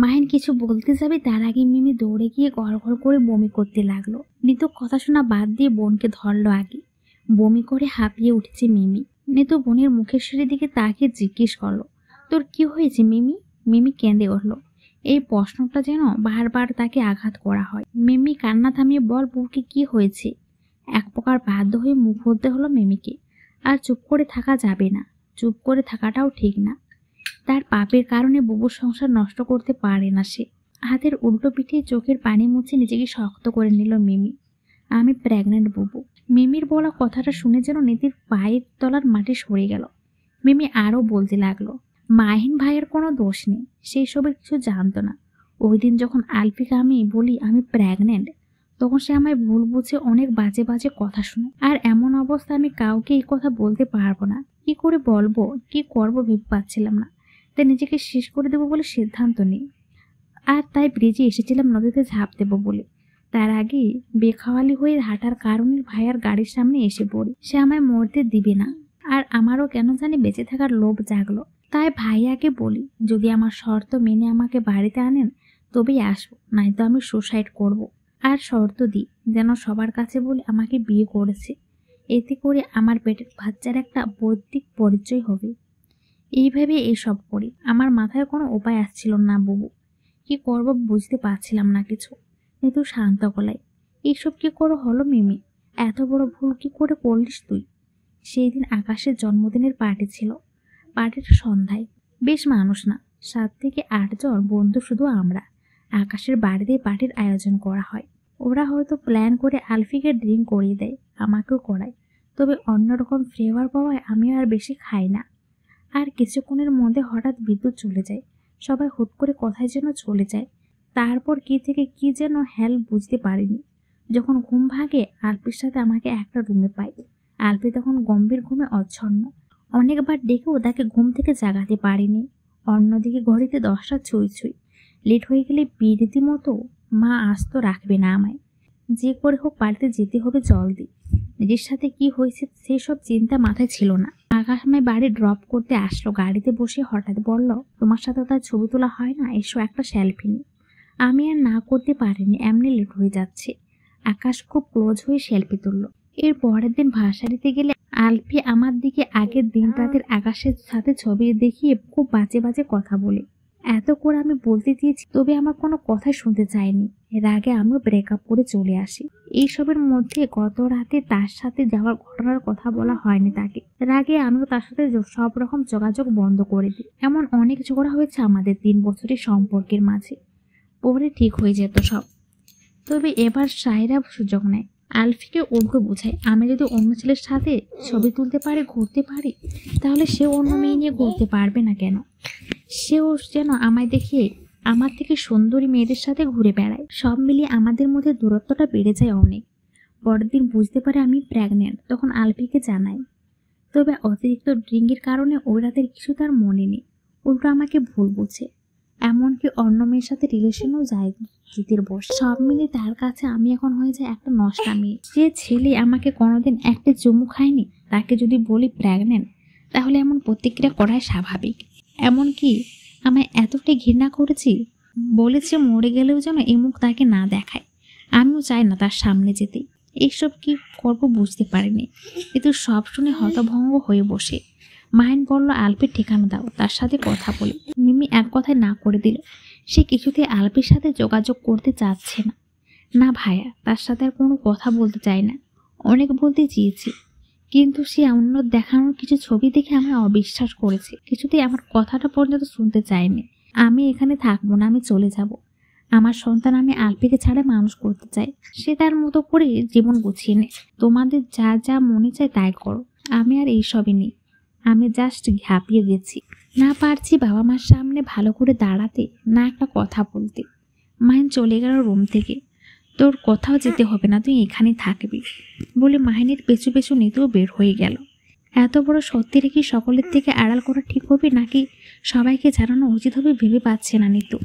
মাহিন কিছু বলতে যাবে তার আগে মিমি দৌড়ে গিয়ে গড়গড় করে বমি করতে লাগলো। নিতু কথা শোনা বাদ দিয়ে বোনকে ধরলো আগে। বমি করে হাঁপিয়ে উঠেছে মিমি। নিতু বোনের মুখের সারির দিকে তাকিয়ে জিজ্ঞেস করলো, তোর কি হয়েছে মিমি? মিমি কেঁদে উঠল। এই প্রশ্নটা যেন বারবার তাকে আঘাত করা হয়। মিমি কান্না থামিয়ে বল বউকে কি হয়েছে? এক প্রকার বাধ্য হয়ে মুখ খুলতে হলো মিমিকে। আর চুপ করে থাকা যাবে না, চুপ করে থাকাটাও ঠিক না। তার পাপের কারণে বুবুর সংসার নষ্ট করতে পারে না সে। হাতের উল্টো পিঠে চোখের পানি মুছে নিজেকে শক্ত করে নিল মিমি। আমি প্রেগনেন্ট বুবু। মিমির বলা কথাটা শুনে যেন নীতির পায়ের তলার মাটি সরে গেল। মিমি আরও বলতে লাগলো, মাহিন ভাইয়ের কোনো দোষ নেই, সেই সবের কিছু জানতো না। ওই দিন যখন আলফিকে আমি বলি আমি প্রেগনেন্ট, তখন সে আমায় ভুল বুঝে অনেক বাজে বাজে কথা শুনে। আর এমন অবস্থা আমি কাউকে এই কথা বলতে পারবো না। কি করে বলবো, কি করবো ভেবে পাচ্ছিলাম না। তাই নিজেকে শেষ করে দেবো বলে সিদ্ধান্ত নিই। আর তাই ব্রিজে এসেছিলাম নদীতে ঝাঁপ দেবো বলে। তার আগে বেখাওয়ালি হয়ে হাঁটার কারণে ভাইয়ার গাড়ির সামনে এসে পড়ি। সে আমায় মরতে দিবে না। আর আমারও কেন জানি বেঁচে থাকার লোভ জাগলো। তাই ভাইয়াকে বলি, যদি আমার শর্ত মেনে আমাকে বাড়িতে আনেন তবেই আসবো, নয়তো আমি সুসাইড করব। আর শর্ত দিই যেন সবার কাছে বলে আমাকে বিয়ে করেছে। এতে করে আমার পেটের বাচ্চার একটা বৈদিক পরিচয় হবে। এইভাবে এসব করি। আমার মাথায় কোনো উপায় আসছিল না বুবু। কি করব বুঝতে পারছিলাম না কিছু। কিন্তু শান্ত গলায়, এইসব কি করে হলো মিমি? এত বড় ভুল কি করে করলিস তুই? সেই দিন আকাশের জন্মদিনের পার্টি ছিল। পার্টির সন্ধ্যায় বেশ মানুষ না, 7 থেকে 8 জন বন্ধু, শুধু আমরা। আকাশের বাড়িতে পার্টির আয়োজন করা হয়। ওরা হয়তো প্ল্যান করে আলফিকে ড্রিঙ্ক করিয়ে দেয়, আমাকেও করায়। তবে অন্যরকম ফ্লেভার পাওয়ায় আমি আর বেশি খাই না। আর কিছুক্ষণের মধ্যে হঠাৎ বিদ্যুৎ চলে যায়। সবাই হুট করে কোথায় যেন চলে যায়। তারপর কি থেকে কি যেন বুঝতে পারিনি। যখন ঘুম ভাগে আলপির সাথে আমাকে একটা রুমে পাই। আলপি তখন গম্ভীর ঘুমে অচ্ছন্ন। অনেকবার ডেকেও তাকে ঘুম থেকে জাগাতে পারিনি। অন্যদিকে ঘড়িতে 10টা ছুঁই ছুঁই। লেট হয়ে গেলে রীতিমতো মা আস্ত রাখবে না আমায়। যে করে হোক বাড়িতে যেতে হবে জলদি। নিজের সাথে কি হয়েছে সেসব চিন্তা মাথায় ছিল না। আকাশ আমায় বাড়ি ড্রপ করতে আসলো। গাড়িতে বসে হঠাৎ বলল, তোমার সাথে তার ছবি তোলা হয় না, এসো একটা সেলফি নি। আমি আর না করতে পারিনি, এমনি লেট হয়ে যাচ্ছে। আকাশ খুব ক্লোজ হয়ে সেলফি তুললো। এর পরের দিন ভাসারিতে গেলে আলফি আমার দিকে আগের দিন রাতের আকাশের সাথে ছবি দেখিয়ে খুব বাজে বাজে কথা বলে। এত করে আমি বলতে দিয়েছি, তবে আমার কোনো কথা শুনতে চাইনি। এর আগে আমিও ব্রেকআপ করে চলে আসি। এইসবের মধ্যে গত রাতে তার সাথে যাওয়ার ঘটনার কথা বলা হয়নি তাকে। এর আগে আমিও তার সাথে সব রকম যোগাযোগ বন্ধ করে দিই। এমন অনেক ঝগড়া হয়েছে আমাদের 3 বছরের সম্পর্কের মাঝে। পরে ঠিক হয়ে যেত সব। তবে এবার সাইরা সুযোগ নেয়। আলফিকে উল্টো বোঝায়, আমি যদি অন্য ছেলের সাথে ছবি তুলতে পারি, ঘুরতে পারি, তাহলে সেও অন্য মেয়ে নিয়ে ঘুরতে পারবে না কেন? সেও যেন আমায় দেখিয়ে আমার থেকে সুন্দরী মেয়েদের সাথে ঘুরে বেড়ায়। সব মিলিয়ে আমাদের মধ্যে দূরত্বটা বেড়ে যায় অনেক। পরের দিন বুঝতে পারে আমি প্রেগনেন্ট, তখন আলফিকে জানাই। তবে অতিরিক্ত ড্রিঙ্কের কারণে ওই রাতের কিছু তার মনে নেই। উল্টো আমাকে ভুল বুঝে। এমনকি অন্য মেয়ের সাথে রিলেশনও যায় জিতের বস। সব মিলে তার কাছে আমি এখন হয়ে যায় একটা নষ্টা মেয়ে। যে ছেলে আমাকে কোনোদিন একটা চুমু খায়নি, তাকে যদি বলি প্রেগনেন্ট, তাহলে এমন প্রতিক্রিয়া করাই স্বাভাবিক। এমনকি আমায় এতটাই ঘৃণা করেছি, বলেছে মরে গেলেও যেন এই মুখ তাকে না দেখায়। আমিও চাই না তার সামনে যেতে। এইসব কি করব বুঝতে পারিনি। কিন্তু সব শুনে হতভঙ্গ হয়ে বসে। মাহিন বলল, আলপির ঠিকানা দাও, তার সাথে কথা বলি। মিমি এক কথায় না করে দিল। সে কিছুতে আলপির সাথে যোগাযোগ করতে চাচ্ছে না। না ভাইয়া, তার সাথে আর কোনো কথা বলতে চায় না। অনেক বলতে চেয়েছি, কিন্তু সে অন্য দেখানোর কিছু ছবি দেখে আমায় অবিশ্বাস করেছে। কিছুতেই আমার কথাটা পর্যন্ত শুনতে চায়নি। আমি এখানে থাকবো না, আমি চলে যাব। আমার সন্তান আমি আলপিকে ছাড়া মানুষ করতে চাই। সে তার মতো করে জীবন গুছিয়ে নেয়। তোমাদের যা যা মনে চায় তাই করো। আমি আর এইসবই নেই। আমি জাস্ট ঘাপিয়ে গেছি। না পারছি বাবা মার সামনে ভালো করে দাঁড়াতে, না একটা কথা বলতে। মাহিন চলে গেল রুম থেকে। তোর কোথাও যেতে হবে না, তুই এখানেই থাকবি বলে মাহিনের পেছু পেছু নিতেও বের হয়ে গেল। এত বড় সত্যি রেখে সকলের থেকে আড়াল করা ঠিক হবে নাকি সবাইকে জানানো উচিত হবে ভেবে পাচ্ছে না নিতু।